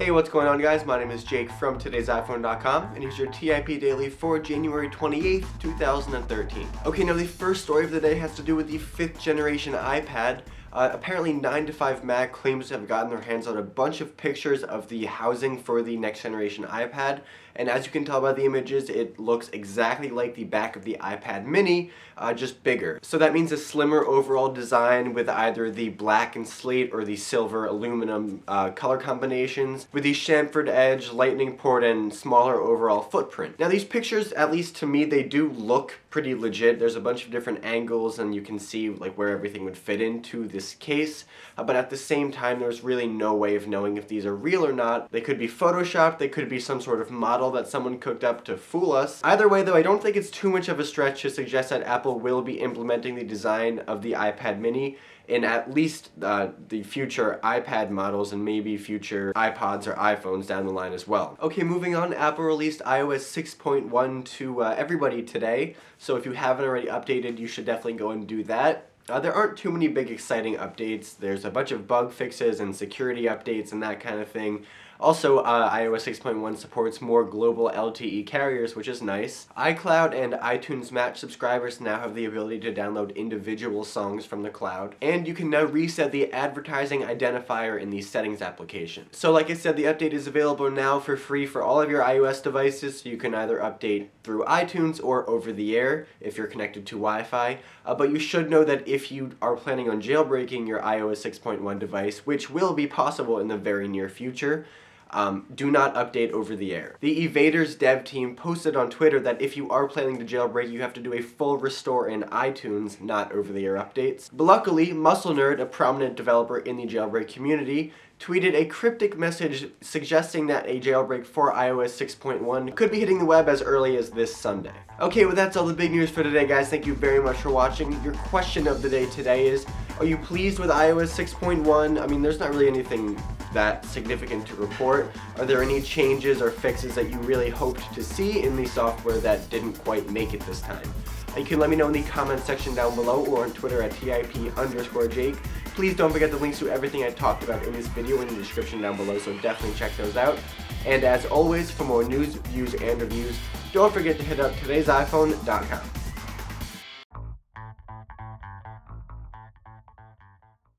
Hey, what's going on guys? My name is Jake from today'siphone.com and here's your TIP Daily for January 28th, 2013. Okay, now the first story of the day has to do with the 5th generation iPad. Apparently 9 to 5 Mac claims to have gotten their hands on a bunch of pictures of the housing for the next generation iPad, and as you can tell by the images, it looks exactly like the back of the iPad mini, just bigger. So that means a slimmer overall design with either the black and slate or the silver aluminum color combinations, with the chamfered edge, lightning port, and smaller overall footprint. Now these pictures, at least to me, they do look pretty legit. There's a bunch of different angles and you can see like where everything would fit into this case, but at the same time there's really no way of knowing if these are real or not. They could be photoshopped, they could be some sort of model that someone cooked up to fool us. Either way though, I don't think it's too much of a stretch to suggest that Apple will be implementing the design of the iPad mini in at least the future iPad models and maybe future iPods or iPhones down the line as well. Okay, moving on, Apple released iOS 6.1 to everybody today, so if you haven't already updated, you should definitely go and do that. There aren't too many big exciting updates. There's a bunch of bug fixes and security updates and that kind of thing. Also, iOS 6.1 supports more global LTE carriers, which is nice. iCloud and iTunes Match subscribers now have the ability to download individual songs from the cloud. And you can now reset the advertising identifier in the settings application. So like I said, the update is available now for free for all of your iOS devices, so you can either update through iTunes or over the air if you're connected to Wi-Fi. But you should know that if you are planning on jailbreaking your iOS 6.1 device, which will be possible in the very near future, do not update over the air. The Evaders dev team posted on Twitter that if you are planning to jailbreak, you have to do a full restore in iTunes, not over-the-air updates. But luckily, Muscle Nerd, a prominent developer in the jailbreak community, tweeted a cryptic message suggesting that a jailbreak for iOS 6.1 could be hitting the web as early as this Sunday. Okay, well that's all the big news for today, guys. Thank you very much for watching. Your question of the day today is, are you pleased with iOS 6.1? I mean, there's not really anything that significant to report. Are there any changes or fixes that you really hoped to see in the software that didn't quite make it this time? You can let me know in the comment section down below or on Twitter at TIP_Jake. Please don't forget the links to everything I talked about in this video in the description down below, so definitely check those out. And as always, for more news, views, and reviews, don't forget to hit up today'siphone.com.